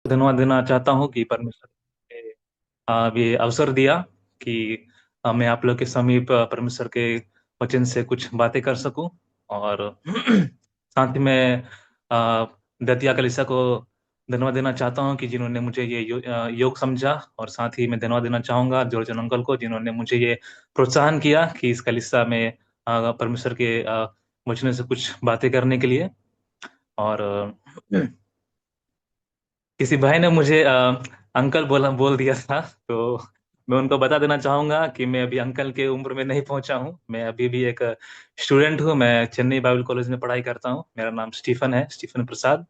धन्यवाद देना चाहता हूँ कि परमेश्वर ने ये अवसर दिया कि मैं आप लोग के समीप परमेश्वर के वचन से कुछ बातें कर सकूं। और साथ ही में अ, दतिया कलीसिया को धन्यवाद देना चाहता हूँ कि जिन्होंने मुझे ये योग समझा। और साथ ही मैं धन्यवाद देना चाहूंगा जॉर्जन अंकल को, जिन्होंने मुझे ये प्रोत्साहन किया कि इस कलीसिया में परमेश्वर के वचनों से कुछ बातें करने के लिए। और किसी भाई ने मुझे अंकल बोल दिया था, तो मैं उनको बता देना चाहूंगा कि मैं अभी अंकल के उम्र में नहीं पहुंचा हूं। मैं अभी भी एक स्टूडेंट हूं। मैं चेन्नई बाइबल कॉलेज में पढ़ाई करता हूं। मेरा नाम स्टीफन है, स्टीफन प्रसाद।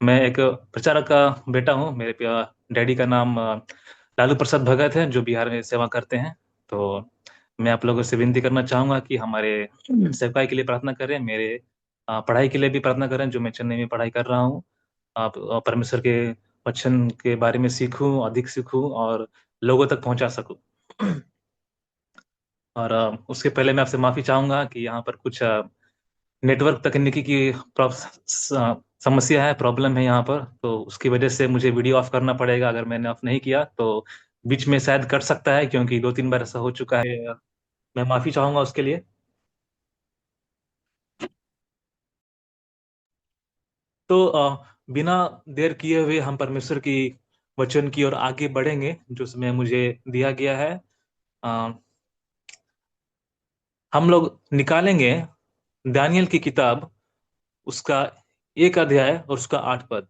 मैं एक प्रचारक का बेटा हूं। मेरे डैडी का नाम लालू प्रसाद भगत है, जो बिहार में सेवा करते हैं। तो मैं आप लोगों से विनती करना चाहूंगा कि हमारे सेवकाई के लिए प्रार्थना करें, मेरे पढ़ाई के लिए भी प्रार्थना करें, जो मैं चेन्नई में पढ़ाई कर रहा हूँ। आप परमेश्वर के वचन के बारे में सीखूं, अधिक सीखूं और लोगों तक पहुंचा सकूं। और उसके पहले मैं आपसे माफी चाहूंगा कि यहाँ पर कुछ नेटवर्क तकनीकी की समस्या है, प्रॉब्लम है यहाँ पर। तो उसकी वजह से मुझे वीडियो ऑफ करना पड़ेगा। अगर मैंने ऑफ नहीं किया तो बीच में शायद कट सकता है, क्योंकि 2-3 बार ऐसा हो चुका है। मैं माफी चाहूंगा उसके लिए। तो बिना देर किए हुए हम परमेश्वर की वचन की ओर आगे बढ़ेंगे, जो समय मुझे दिया गया है। अ, हम लोग निकालेंगे दानियल की किताब, उसका 1 अध्याय और उसका 8 पद।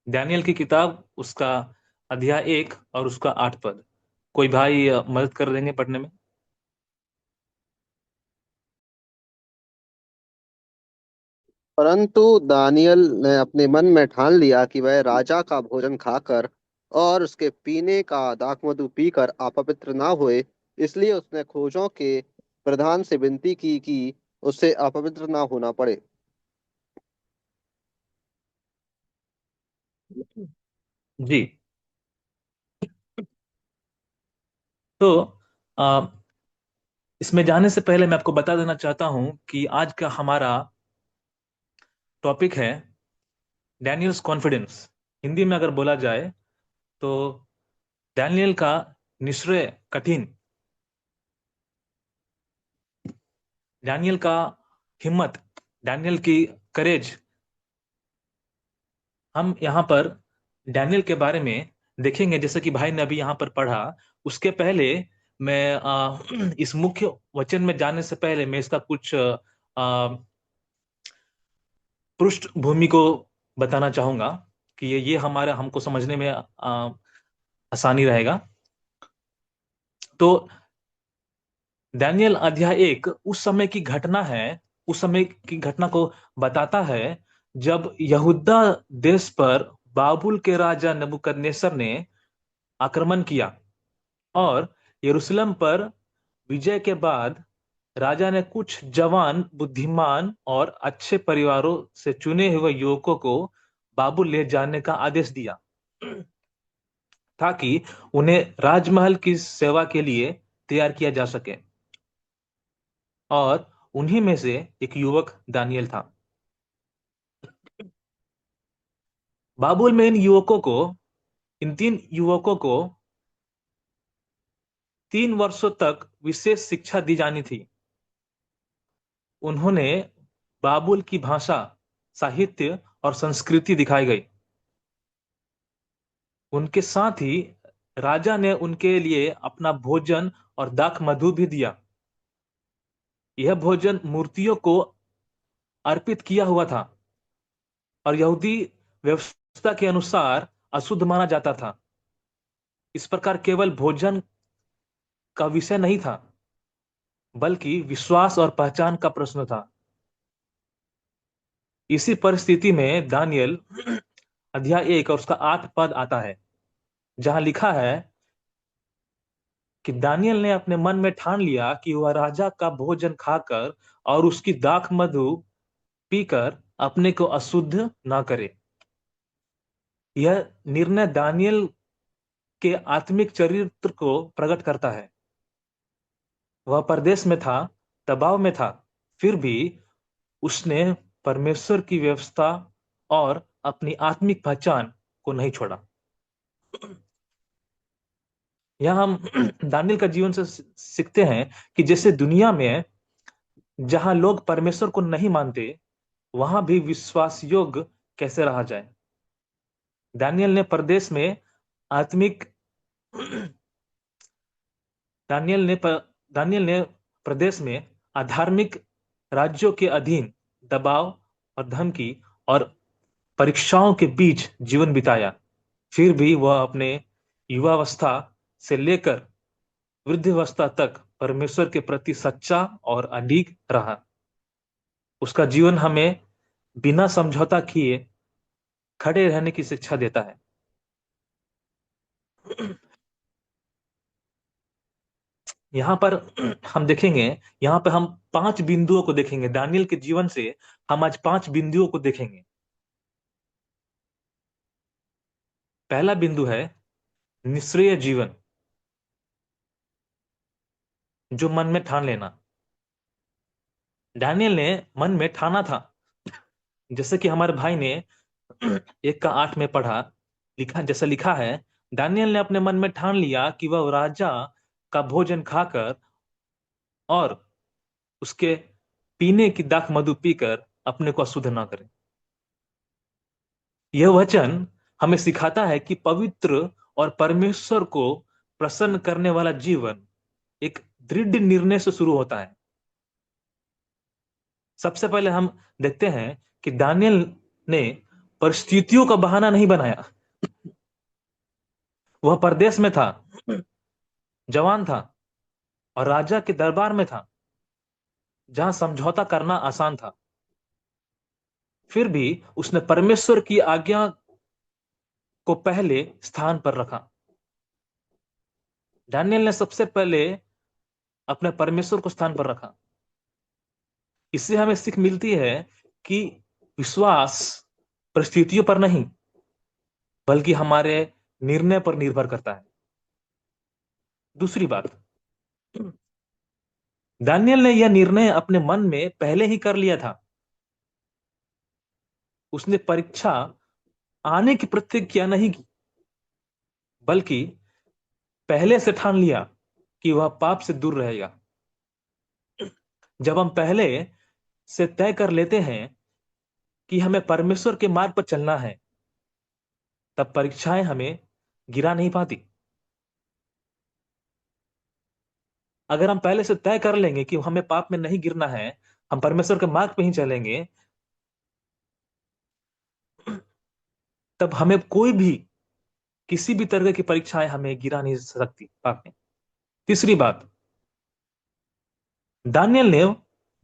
दानियल की किताब, उसका अध्याय 1 और उसका 8 पद। कोई भाई मदद कर देंगे पढ़ने में? परंतु दानियल ने अपने मन में ठान लिया कि वह राजा का भोजन खाकर और उसके पीने का दाखमधु पीकर अपवित्र ना होए। इसलिए उसने खोजों के प्रधान से विनती की कि उससे अपवित्र ना होना पड़े। जी। तो आ, इसमें जाने से पहले मैं आपको बता देना चाहता हूं कि आज का हमारा टॉपिक है डैनियल्स कॉन्फिडेंस। हिंदी में अगर बोला जाए तो डैनियल का निश्चय कठिन, डैनियल का हिम्मत, डैनियल की करेज। हम यहाँ पर डैनियल के बारे में देखेंगे, जैसे कि भाई ने अभी यहाँ पर पढ़ा। उसके पहले मैं इस मुख्य वचन में जाने से पहले मैं इसका कुछ पृष्ठभूमि को बताना चाहूंगा कि ये हमारे हमको समझने में आसानी रहेगा। तो दानियल अध्याय 1 उस समय की घटना है, उस समय की घटना को बताता है जब यहूदा देश पर बाबुल के राजा नबूकदनेस्सर ने आक्रमण किया। और यरूशलेम पर विजय के बाद राजा ने कुछ जवान, बुद्धिमान और अच्छे परिवारों से चुने हुए युवकों को बाबुल ले जाने का आदेश दिया, ताकि उन्हें राजमहल की सेवा के लिए तैयार किया जा सके। और उन्हीं में से एक युवक दानियल था। बाबुल में इन 3 युवकों को 3 वर्षों तक विशेष शिक्षा दी जानी थी। उन्होंने बाबुल की भाषा, साहित्य और संस्कृति दिखाई गई। उनके साथ ही राजा ने उनके लिए अपना भोजन और दाख मधु भी दिया। यह भोजन मूर्तियों को अर्पित किया हुआ था और यहूदी व्यवस्था के अनुसार अशुद्ध माना जाता था। इस प्रकार केवल भोजन का विषय नहीं था, बल्कि विश्वास और पहचान का प्रश्न था। इसी परिस्थिति में दानियल अध्याय 1 और उसका 8 पद आता है, जहां लिखा है कि दानियल ने अपने मन में ठान लिया कि वह राजा का भोजन खाकर और उसकी दाख मधु पीकर अपने को अशुद्ध ना करे। यह निर्णय दानियल के आत्मिक चरित्र को प्रकट करता है। वह परदेश में था, दबाव में था, फिर भी उसने परमेश्वर की व्यवस्था और अपनी आत्मिक पहचान को नहीं छोड़ा। यहाँ हम दानियल का जीवन से सीखते हैं कि जैसे दुनिया में जहां लोग परमेश्वर को नहीं मानते, वहां भी विश्वास योग्य कैसे रहा जाए। दानियल ने प्रदेश में आत्मिक दानियल ने प, दानियल ने प्रदेश में अधार्मिक राज्यों के अधीन दबाव और धमकी और परीक्षाओं के बीच जीवन बिताया। फिर भी वह अपने युवावस्था से लेकर वृद्धावस्था तक परमेश्वर के प्रति सच्चा और अडिग रहा। उसका जीवन हमें बिना समझौता किए खड़े रहने की शिक्षा देता है। यहाँ पर हम देखेंगे, यहाँ पर हम 5 बिंदुओं को देखेंगे दानियल के जीवन से। हम आज 5 बिंदुओं को देखेंगे। पहला बिंदु है निष्क्रिय जीवन, जो मन में ठान लेना। दानियल ने मन में ठाना था, जैसे कि हमारे भाई ने 1 का 8 में पढ़ा, लिखा जैसा लिखा है, दानियल ने अपने मन में ठान लिया कि वह राजा का भोजन खाकर और उसके पीने की दाख मधु पीकर अपने को अशुद्ध ना करे। यह वचन हमें सिखाता है कि पवित्र और परमेश्वर को प्रसन्न करने वाला जीवन एक दृढ़ निर्णय से शुरू होता है। सबसे पहले हम देखते हैं कि दानियल ने परिस्थितियों का बहाना नहीं बनाया। वह परदेश में था, जवान था और राजा के दरबार में था, जहां समझौता करना आसान था। फिर भी उसने परमेश्वर की आज्ञा को पहले स्थान पर रखा। दानियल ने सबसे पहले अपने परमेश्वर को स्थान पर रखा। इससे हमें सीख मिलती है कि विश्वास परिस्थितियों पर नहीं, बल्कि हमारे निर्णय पर निर्भर करता है। दूसरी बात, दानियल ने यह निर्णय अपने मन में पहले ही कर लिया था। उसने परीक्षा आने की प्रतीक्षा नहीं की, बल्कि पहले से ठान लिया कि वह पाप से दूर रहेगा। जब हम पहले से तय कर लेते हैं कि हमें परमेश्वर के मार्ग पर चलना है, तब परीक्षाएं हमें गिरा नहीं पाती। अगर हम पहले से तय कर लेंगे कि हमें पाप में नहीं गिरना है, हम परमेश्वर के मार्ग पे ही चलेंगे, तब हमें कोई भी किसी भी तरह की परीक्षाएं हमें गिरा नहीं सकती पाप में। तीसरी बात, दानियल ने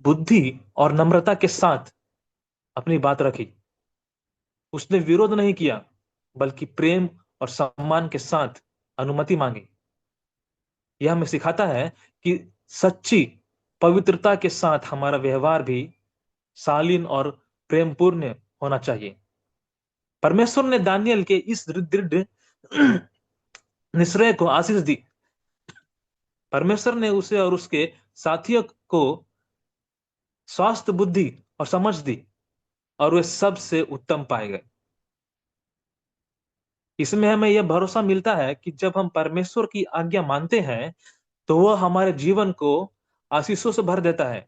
बुद्धि और नम्रता के साथ अपनी बात रखी। उसने विरोध नहीं किया, बल्कि प्रेम और सम्मान के साथ अनुमति मांगी। यह हमें सिखाता है कि सच्ची पवित्रता के साथ हमारा व्यवहार भी शालीन और प्रेमपूर्ण होना चाहिए। परमेश्वर ने दानियल के इस दृढ़ निश्चय को आशीष दी। परमेश्वर ने उसे और उसके साथियों को स्वास्थ्य, बुद्धि और समझ दी, और वे सबसे उत्तम पाए गए। इसमें हमें यह भरोसा मिलता है कि जब हम परमेश्वर की आज्ञा मानते हैं, तो वह हमारे जीवन को आशीषों से भर देता है।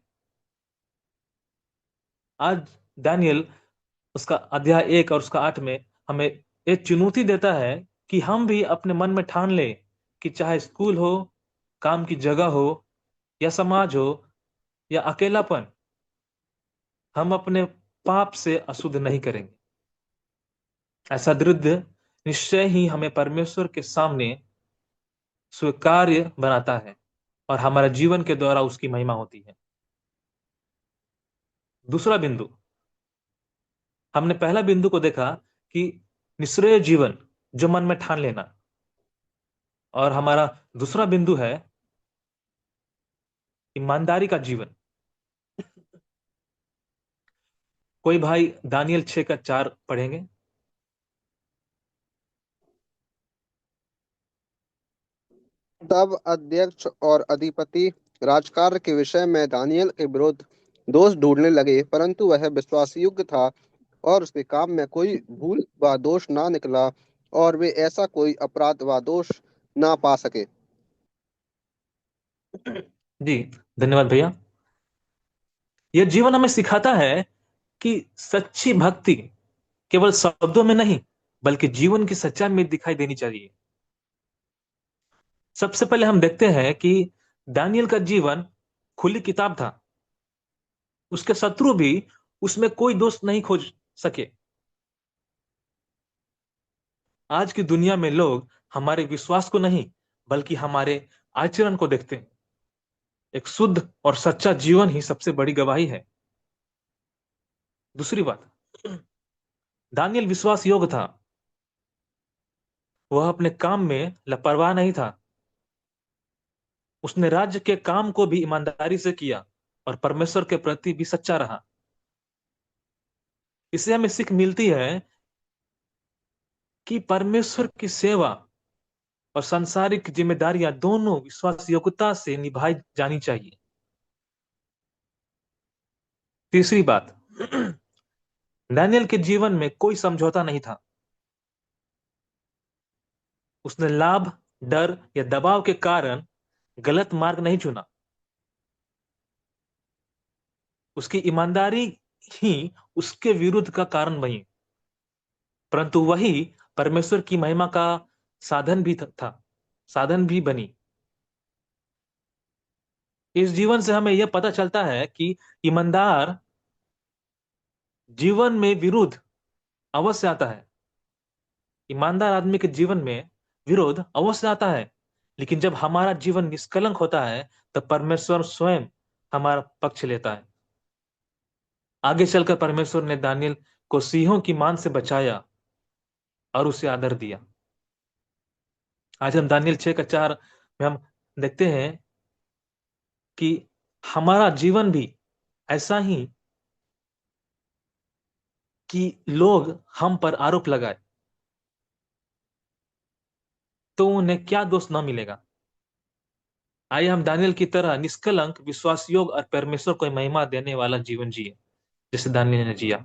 आज दानियल उसका अध्याय 1 और उसका 8 में हमें एक चुनौती देता है कि हम भी अपने मन में ठान ले कि चाहे स्कूल हो, काम की जगह हो, या समाज हो, या अकेलापन, हम अपने पाप से अशुद्ध नहीं करेंगे। ऐसा दृढ़ निश्चय ही हमें परमेश्वर के सामने स्वीकार्य बनाता है और हमारे जीवन के द्वारा उसकी महिमा होती है। दूसरा बिंदु, हमने पहला बिंदु को देखा कि निश्चय जीवन, जो मन में ठान लेना, और हमारा दूसरा बिंदु है ईमानदारी का जीवन। कोई भाई दानियल 6 का 4 पढ़ेंगे? तब अध्यक्ष और अधिपति राजकार्य के विषय में दानियल के विरुद्ध दोष ढूंढने लगे, परंतु वह विश्वासयोग्य था और उसके काम में कोई भूल व दोष ना निकला, और वे ऐसा कोई अपराध व दोष ना पा सके। जी, धन्यवाद भैया। यह जीवन हमें सिखाता है कि सच्ची भक्ति केवल शब्दों में नहीं, बल्कि जीवन की सच्चाई में दिखाई देनी चाहिए। सबसे पहले हम देखते हैं कि दानियल का जीवन खुली किताब था। उसके शत्रु भी उसमें कोई दोष नहीं खोज सके। आज की दुनिया में लोग हमारे विश्वास को नहीं, बल्कि हमारे आचरण को देखते हैं। एक शुद्ध और सच्चा जीवन ही सबसे बड़ी गवाही है। दूसरी बात, दानियल विश्वास योग्य था। वह अपने काम में लापरवाह नहीं था। उसने राज्य के काम को भी ईमानदारी से किया और परमेश्वर के प्रति भी सच्चा रहा। इससे हमें सीख मिलती है कि परमेश्वर की सेवा और सांसारिक जिम्मेदारियां दोनों विश्वास योग्यता से निभाई जानी चाहिए। तीसरी बात, दानियल के जीवन में कोई समझौता नहीं था। उसने लाभ, डर या दबाव के कारण गलत मार्ग नहीं चुना। उसकी ईमानदारी ही उसके विरुद्ध का कारण बनी, परंतु वही परमेश्वर की महिमा का साधन भी था, साधन भी बनी। इस जीवन से हमें यह पता चलता है कि ईमानदार जीवन में विरोध अवश्य आता है। ईमानदार आदमी के जीवन में विरोध अवश्य आता है, लेकिन जब हमारा जीवन निष्कलंक होता है, तब परमेश्वर स्वयं हमारा पक्ष लेता है। आगे चलकर परमेश्वर ने दानियल को सिंहों की मान से बचाया और उसे आदर दिया। आज हम दानियल 6 का 4 में हम देखते हैं कि हमारा जीवन भी ऐसा ही, कि लोग हम पर आरोप लगाए तो उन्हें क्या दोष न मिलेगा। आइए हम दानियल की तरह निष्कलंक, विश्वास योग्य और परमेश्वर को महिमा देने वाला जीवन जिए, जैसे दानियल ने जिया।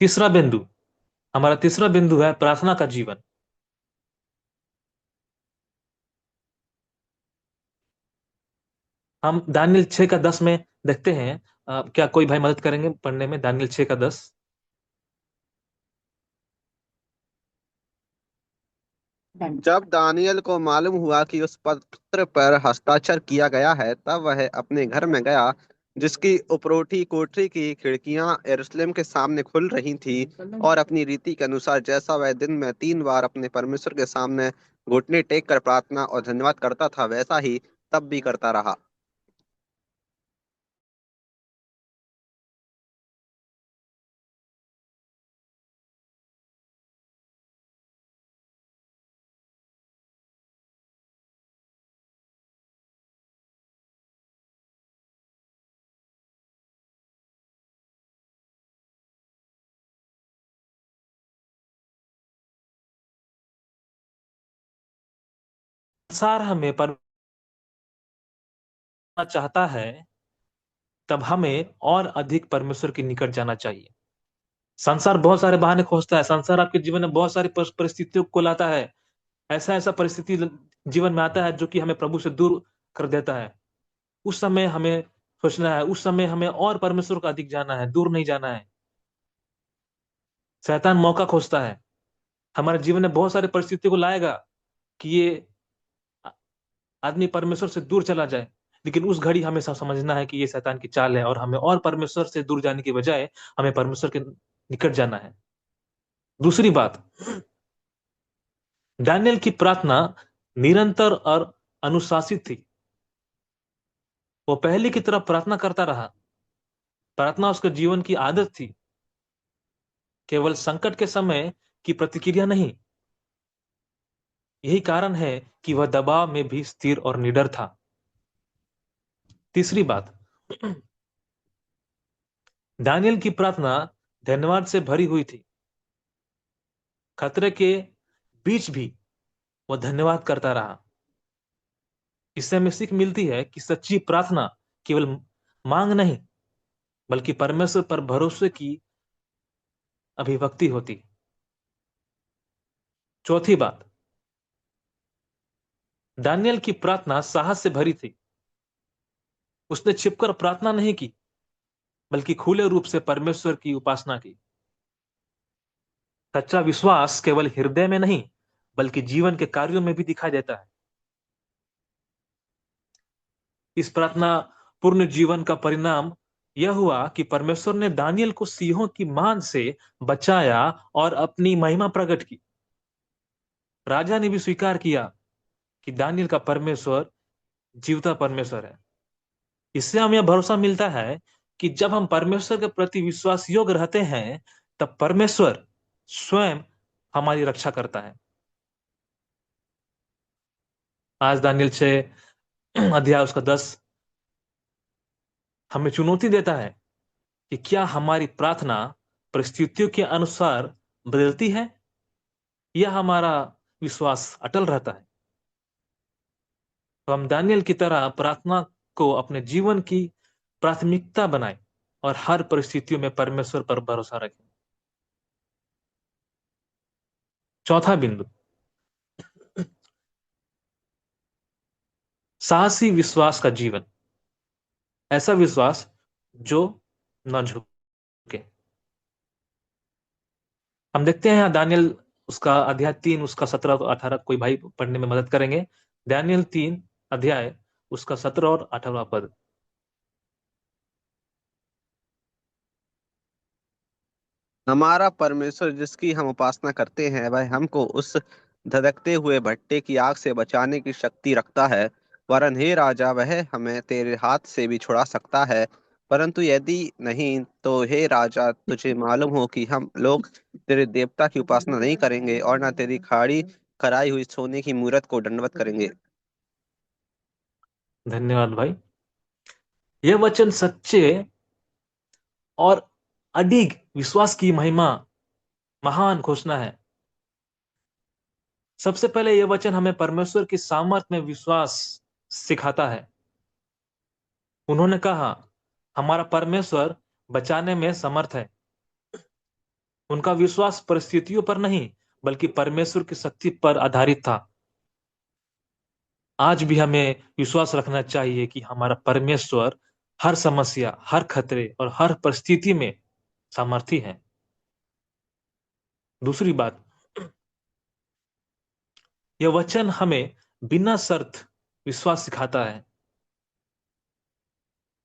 तीसरा बिंदु, हमारा तीसरा बिंदु है प्रार्थना का जीवन। हम दानियल 6 का 10 में देखते हैं। क्या कोई भाई मदद करेंगे पढ़ने में दानियल 6 का 10? जब दानियल को मालूम हुआ कि उस पत्र पर हस्ताक्षर किया गया है, तब वह अपने घर में गया, जिसकी उपरोठी कोठरी की खिड़कियां यरूशलेम के सामने खुल रही थी, और अपनी रीति के अनुसार जैसा वह दिन में 3 बार अपने परमेश्वर के सामने घुटने टेक कर प्रार्थना और धन्यवाद करता था, वैसा ही तब भी करता रहा। संसार हमें परमेश्वर चाहता है, तब हमें और अधिक परमेश्वर के निकट जाना चाहिए। संसार बहुत सारे बहाने खोजता है। संसार आपके जीवन में बहुत सारी परिस्थितियों को लाता है। ऐसा ऐसा परिस्थिति जीवन में आता है जो कि हमें प्रभु से दूर कर देता है। उस समय हमें सोचना है, उस समय हमें और परमेश्वर को अधिक जाना है, दूर नहीं जाना है। शैतान मौका खोजता है, हमारे जीवन में बहुत सारी परिस्थितियों को लाएगा कि ये आदमी परमेश्वर से दूर चला जाए। लेकिन उस घड़ी हमें समझना है कि ये शैतान की चाल है, और हमें और परमेश्वर से दूर जाने की बजाय हमें परमेश्वर के निकट जाना है। दूसरी बात, दानियल की प्रार्थना निरंतर और अनुशासित थी। वो पहले की तरह प्रार्थना करता रहा। प्रार्थना उसके जीवन की आदत थी, केवल संकट के समय की प्रतिक्रिया नहीं। यही कारण है कि वह दबाव में भी स्थिर और निडर था। तीसरी बात, दानियल की प्रार्थना धन्यवाद से भरी हुई थी। खतरे के बीच भी वह धन्यवाद करता रहा। इससे हमें सीख मिलती है कि सच्ची प्रार्थना केवल मांग नहीं, बल्कि परमेश्वर पर भरोसे की अभिव्यक्ति होती। चौथी बात, दानियल की प्रार्थना साहस से भरी थी। उसने छिपकर प्रार्थना नहीं की, बल्कि खुले रूप से परमेश्वर की उपासना की। सच्चा विश्वास केवल हृदय में नहीं, बल्कि जीवन के कार्यों में भी दिखाई देता है। इस प्रार्थना पूर्ण जीवन का परिणाम यह हुआ कि परमेश्वर ने दानियल को सिंहों की मान से बचाया और अपनी महिमा प्रकट की। राजा ने भी स्वीकार किया कि दानियल का परमेश्वर जीवता परमेश्वर है। इससे हमें भरोसा मिलता है कि जब हम परमेश्वर के प्रति विश्वास योग्य रहते हैं, तब परमेश्वर स्वयं हमारी रक्षा करता है। आज दानियल 6 अध्याय उसका 10 हमें चुनौती देता है कि क्या हमारी प्रार्थना परिस्थितियों के अनुसार बदलती है, या हमारा विश्वास अटल रहता है। तो हम दानियल की तरह प्रार्थना को अपने जीवन की प्राथमिकता बनाएं और हर परिस्थितियों में परमेश्वर पर भरोसा रखें। चौथा बिंदु, साहसी विश्वास का जीवन। ऐसा विश्वास जो न झुके। हम देखते हैं दानियल उसका अध्याय 3 उसका 17 और 18, कोई भाई पढ़ने में मदद करेंगे? दानियल 3 अध्याय उसका 17 और 18 पद। हमारा परमेश्वर जिसकी हम उपासना करते हैं वह हमको उस धधकते हुए भट्टे की आग से बचाने की शक्ति रखता है। वरन हे राजा, वह हमें तेरे हाथ से भी छुड़ा सकता है। परंतु यदि नहीं तो हे राजा, तुझे मालूम हो कि हम लोग तेरे देवता की उपासना नहीं करेंगे और न तेरी खाड़ी कराई हुई सोने की मूरत को दंडवत करेंगे। धन्यवाद भाई। यह वचन सच्चे और अडिग विश्वास की महिमा महान घोषणा है। सबसे पहले यह वचन हमें परमेश्वर की सामर्थ में विश्वास सिखाता है। उन्होंने कहा, हमारा परमेश्वर बचाने में समर्थ है। उनका विश्वास परिस्थितियों पर नहीं, बल्कि परमेश्वर की शक्ति पर आधारित था। आज भी हमें विश्वास रखना चाहिए कि हमारा परमेश्वर हर समस्या, हर खतरे और हर परिस्थिति में सामर्थी है। दूसरी बात, यह वचन हमें बिना शर्त विश्वास सिखाता है।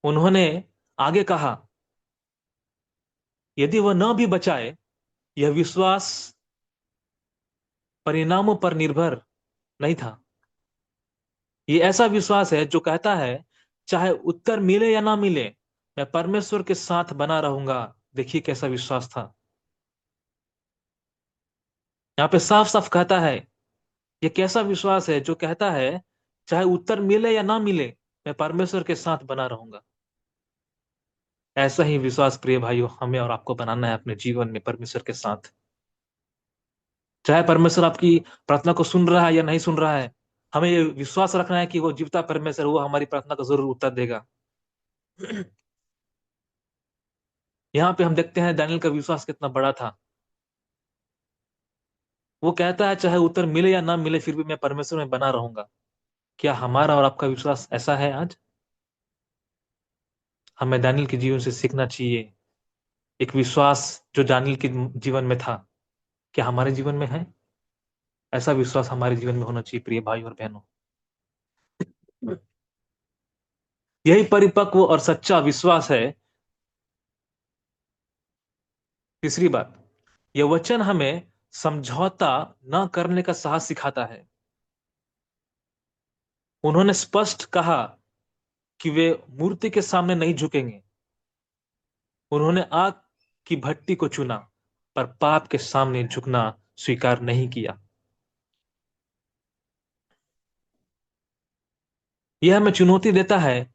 उन्होंने आगे कहा, यदि वह न भी बचाए, यह विश्वास परिणामों पर निर्भर नहीं था। ये ऐसा विश्वास है जो कहता है, चाहे उत्तर मिले या ना मिले, मैं परमेश्वर के साथ बना रहूंगा। देखिए कैसा विश्वास था। यहाँ पे साफ साफ कहता है, ये कैसा विश्वास है जो कहता है, चाहे उत्तर मिले या ना मिले, मैं परमेश्वर के साथ बना रहूंगा। ऐसा ही विश्वास प्रिय भाइयों हमें और आपको बनाना है अपने जीवन में परमेश्वर के साथ। चाहे परमेश्वर आपकी प्रार्थना को सुन रहा है या नहीं सुन रहा है, हमें ये विश्वास रखना है कि वो जीवता परमेश्वर, वो हमारी प्रार्थना को जरूर उत्तर देगा। यहाँ पे हम देखते हैं दानियल का विश्वास कितना बड़ा था। वो कहता है, चाहे उत्तर मिले या ना मिले, फिर भी मैं परमेश्वर में बना रहूंगा। क्या हमारा और आपका विश्वास ऐसा है आज? हमें दानियल के जीवन से सीखना चाहिए। एक विश्वास जो दानियल के जीवन में था, क्या हमारे जीवन में है? ऐसा विश्वास हमारे जीवन में होना चाहिए प्रिय भाई और बहनों। यही परिपक्व और सच्चा विश्वास है। तीसरी बात, यह वचन हमें समझौता न करने का साहस सिखाता है। उन्होंने स्पष्ट कहा कि वे मूर्ति के सामने नहीं झुकेंगे। उन्होंने आग की भट्टी को चुना, पर पाप के सामने झुकना स्वीकार नहीं किया। यह हमें चुनौती देता है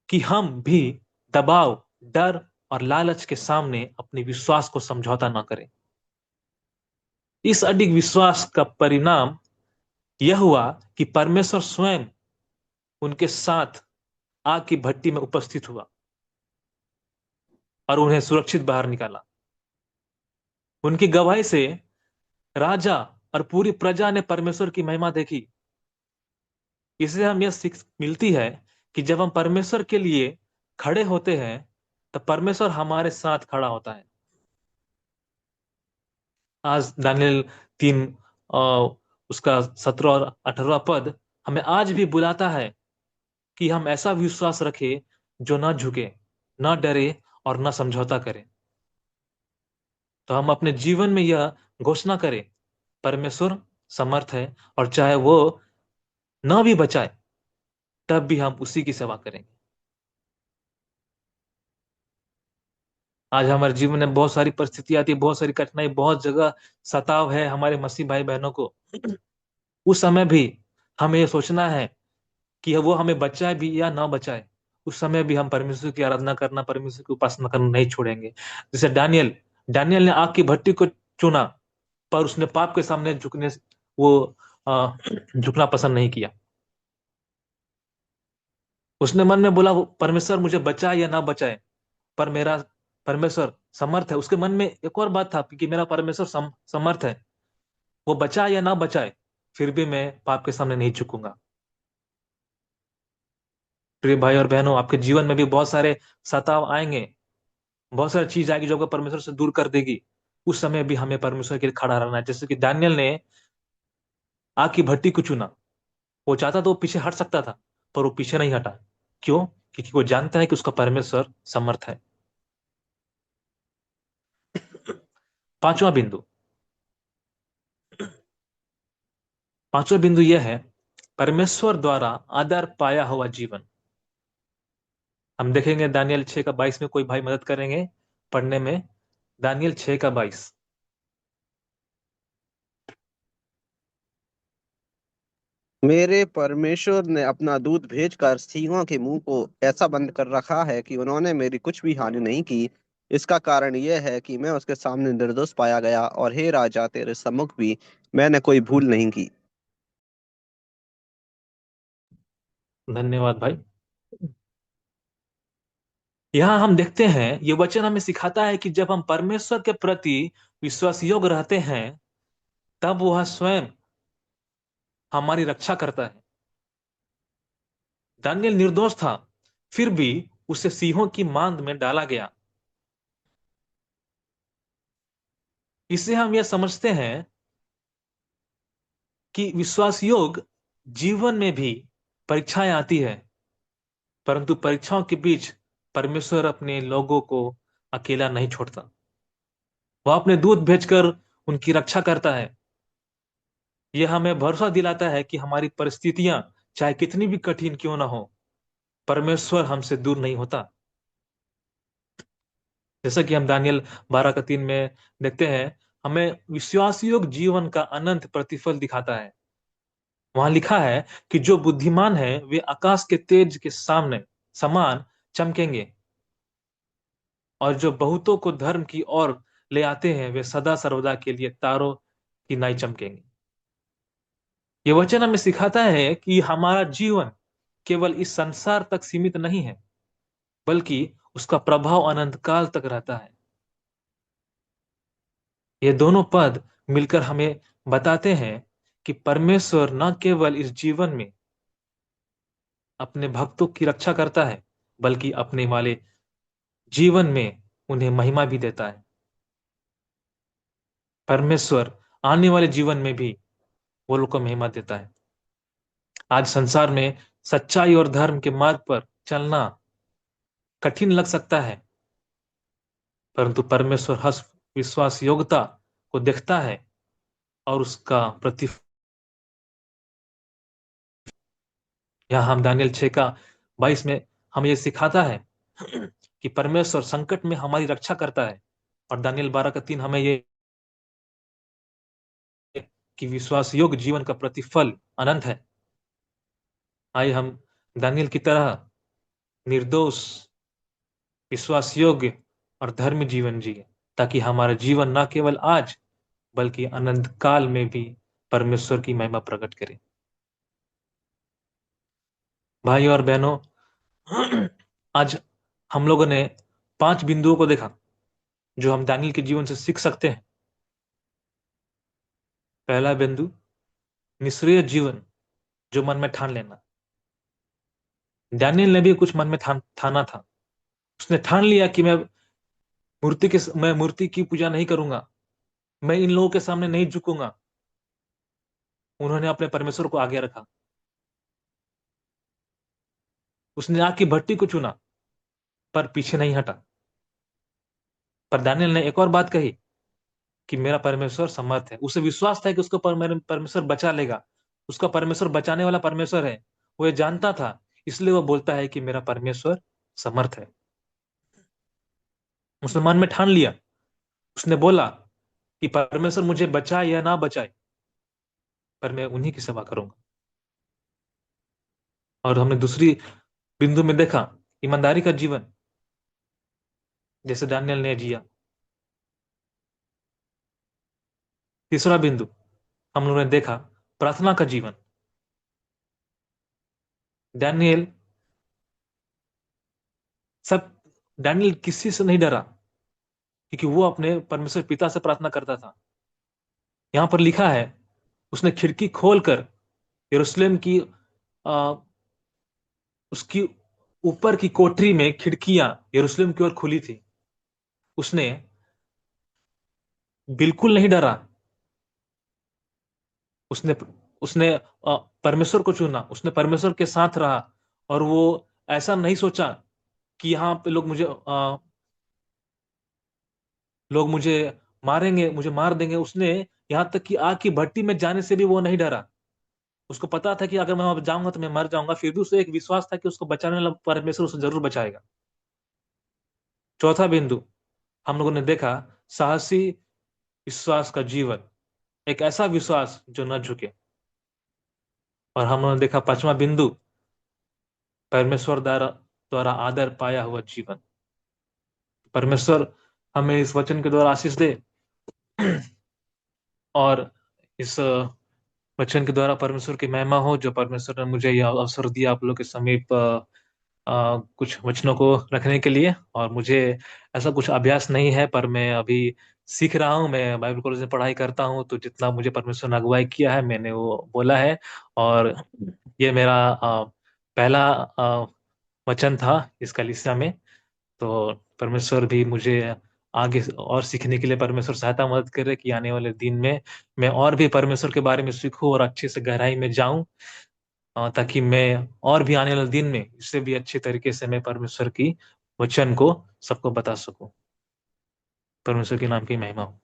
कि हम भी दबाव, डर और लालच के सामने अपने विश्वास को समझौता ना करें। इस अडिग विश्वास का परिणाम यह हुआ कि परमेश्वर स्वयं उनके साथ आग की भट्टी में उपस्थित हुआ और उन्हें सुरक्षित बाहर निकाला। उनकी गवाही से राजा और पूरी प्रजा ने परमेश्वर की महिमा देखी। इससे हम यह सीख मिलती है कि जब हम परमेश्वर के लिए खड़े होते हैं तो परमेश्वर हमारे साथ खड़ा होता है। आज दानियल 3 उसका 17 और 18 पद हमें आज भी बुलाता है कि हम ऐसा विश्वास रखें जो न झुके, न डरे और न समझौता करें। तो हम अपने जीवन में यह घोषणा करें, परमेश्वर समर्थ है, और चाहे वो न भी बचाए तब भी हम उसी की सेवा करेंगे। आज हमारे जीवन में बहुत सारी परिस्थितियां आती है, बहुत सारी कठिनाई, बहुत जगह सताव है हमारे मसीह भाई बहनों को। उस समय भी हमें ये सोचना है कि वो हमें बचाए भी या ना बचाए, उस समय भी हम परमेश्वर की आराधना करना, परमेश्वर की उपासना करना नहीं छोड़ेंगे। जैसे दानियल दानियल ने आग की भट्टी को चुना, पर उसने पाप के सामने वो झुकना पसंद नहीं किया। उसने मन में बोला, वो परमेश्वर मुझे बचाए या ना बचाए, पर मेरा परमेश्वर समर्थ है। उसके मन में एक और बात था कि मेरा परमेश्वर समर्थ है, वो बचाए या ना बचाए, फिर भी मैं पाप के सामने नहीं झुकूंगा। प्रिय भाई और बहनों, आपके जीवन में भी बहुत सारे सताव आएंगे, बहुत सारी चीज आएगी जो आपको परमेश्वर से दूर कर देगी। उस समय भी हमें परमेश्वर के लिए खड़ा रहना है। जैसे कि दानियल ने आग की भट्टी को चुना। वो चाहता तो वो पीछे हट सकता था, पर वो पीछे नहीं हटा। क्यों? क्योंकि वो जानता है कि उसका परमेश्वर समर्थ है। पांचवा बिंदु पांचवा बिंदु यह है, परमेश्वर द्वारा आदर पाया हुआ जीवन। हम देखेंगे दानियल 6 का 22 में, कोई भाई मदद करेंगे पढ़ने में? दानियल 6 का 22। मेरे परमेश्वर ने अपना दूत भेजकर सिंहों के मुंह को ऐसा बंद कर रखा है कि उन्होंने मेरी कुछ भी हानि नहीं की। इसका कारण यह है कि मैं उसके सामने निर्दोष पाया गया, और हे राजा, तेरे सम्मुख भी मैंने कोई भूल नहीं की। धन्यवाद भाई। यहाँ हम देखते हैं, ये वचन हमें सिखाता है कि जब हम परमेश्वर के प्रति विश्वास योग्य रहते हैं, तब वह स्वयं हमारी रक्षा करता है। दानियल निर्दोष था, फिर भी उसे सिंहों की मांद में डाला गया। इससे हम यह समझते हैं कि विश्वास योग जीवन में भी परीक्षाएं आती है, परंतु परीक्षाओं के बीच परमेश्वर अपने लोगों को अकेला नहीं छोड़ता। वह अपने दूत भेजकर उनकी रक्षा करता है। यह हमें भरोसा दिलाता है कि हमारी परिस्थितियां चाहे कितनी भी कठिन क्यों ना हो, परमेश्वर हमसे दूर नहीं होता। जैसा कि हम दानियल 12 का 3 में देखते हैं, हमें विश्वासयोग जीवन का अनंत प्रतिफल दिखाता है। वहां लिखा है कि जो बुद्धिमान है वे आकाश के तेज के सामने समान चमकेंगे, और जो बहुतों को धर्म की ओर ले आते हैं वे सदा सर्वदा के लिए तारों की नाई चमकेंगे। ये वचन हमें सिखाता है कि हमारा जीवन केवल इस संसार तक सीमित नहीं है, बल्कि उसका प्रभाव अनंत काल तक रहता है। ये दोनों पद मिलकर हमें बताते हैं कि परमेश्वर न केवल इस जीवन में अपने भक्तों की रक्षा करता है, बल्कि अपने वाले जीवन में उन्हें महिमा भी देता है। परमेश्वर आने वाले जीवन में भी वो लोग को महिमा देता है। आज संसार में सच्चाई और धर्म के मार्ग पर चलना कठिन लग सकता है, परंतु परमेश्वर हस विश्वास योग्यता को देखता है और उसका प्रतिफल। यहाँ हम दानियल 6 का 22 में हमें ये सिखाता है कि परमेश्वर संकट में हमारी रक्षा करता है, और दानियल 12 का 3 हमें ये कि विश्वास योग्य जीवन का प्रतिफल अनंत है। आइए हम दानियल की तरह निर्दोष, विश्वास योग्य और धर्मी जीवन जिए, ताकि हमारा जीवन न केवल आज बल्कि अनंत काल में भी परमेश्वर की महिमा प्रकट करे। भाई और बहनों, आज हम लोगों ने 5 बिंदुओं को देखा जो हम दानियल के जीवन से सीख सकते हैं। पहला बिंदु, निष्क्रिय जीवन जो मन में ठान लेना। डैनियल ने भी कुछ मन में ठाना था। उसने ठान लिया कि मैं मूर्ति की पूजा नहीं करूंगा, मैं इन लोगों के सामने नहीं झुकूंगा। उन्होंने अपने परमेश्वर को आगे रखा। उसने आग की भट्टी को चुना, पर पीछे नहीं हटा। पर दानियल ने एक और बात कही कि मेरा परमेश्वर समर्थ है। उसे विश्वास था कि उसको मेरा परमेश्वर बचा लेगा। उसका परमेश्वर बचाने वाला परमेश्वर है, वो ये जानता था। इसलिए वो बोलता है कि मेरा परमेश्वर समर्थ है। उसने मन में ठान लिया। उसने बोला कि परमेश्वर मुझे बचाए या ना बचाए, पर मैं उन्हीं की सेवा करूंगा। और हमने दूसरी बिंदु में देखा, ईमानदारी का जीवन, जैसे दानियल ने जिया। तीसरा बिंदु हम लोगों ने देखा, प्रार्थना का जीवन। डैनियल सब डैनियल किसी से नहीं डरा, क्योंकि वो अपने परमेश्वर पिता से प्रार्थना करता था। यहां पर लिखा है, उसने खिड़की खोलकर यरूशलेम की आ, उसकी ऊपर की कोठरी में खिड़कियां यरूशलेम की ओर खुली थी। उसने बिल्कुल नहीं डरा। उसने उसने परमेश्वर को चुना, उसने परमेश्वर के साथ रहा। और वो ऐसा नहीं सोचा कि यहाँ पे लोग मुझे मारेंगे, मुझे मार देंगे। उसने यहाँ तक कि आग की भट्टी में जाने से भी वो नहीं डरा। उसको पता था कि अगर मैं वहां जाऊंगा तो मैं मर जाऊंगा, फिर भी उसे एक विश्वास था कि उसको बचाने वाला परमेश्वर उसे जरूर बचाएगा। चौथा बिंदु हम लोगों ने देखा, साहसी विश्वास का जीवन। एक ऐसा विश्वास जो न झुके। और हम लोगों ने देखा पांचवा बिंदु, परमेश्वर द्वारा द्वारा आदर पाया हुआ जीवन। परमेश्वर हमें इस वचन के द्वारा आशीष दे, और इस वचन के द्वारा परमेश्वर की महिमा हो, जो परमेश्वर ने मुझे यह अवसर दिया आप लोग के समीप कुछ वचनों को रखने के लिए। और मुझे ऐसा कुछ अभ्यास नहीं है, पर मैं अभी सीख रहा हूँ। मैं बाइबल कॉलेज में पढ़ाई करता हूँ, तो जितना मुझे परमेश्वर ने अगुवाई किया है मैंने वो बोला है। और ये मेरा पहला वचन था इस कलीसिया में। तो परमेश्वर भी मुझे आगे और सीखने के लिए परमेश्वर सहायता मदद करे कि आने वाले दिन में मैं और भी परमेश्वर के बारे में सीखूं और अच्छे से गहराई में जाऊं, ताकि मैं और भी आने वाले दिन में इससे भी अच्छे तरीके से मैं परमेश्वर की वचन को सबको बता सकूं। परमेश्वर के नाम की महिमा हो।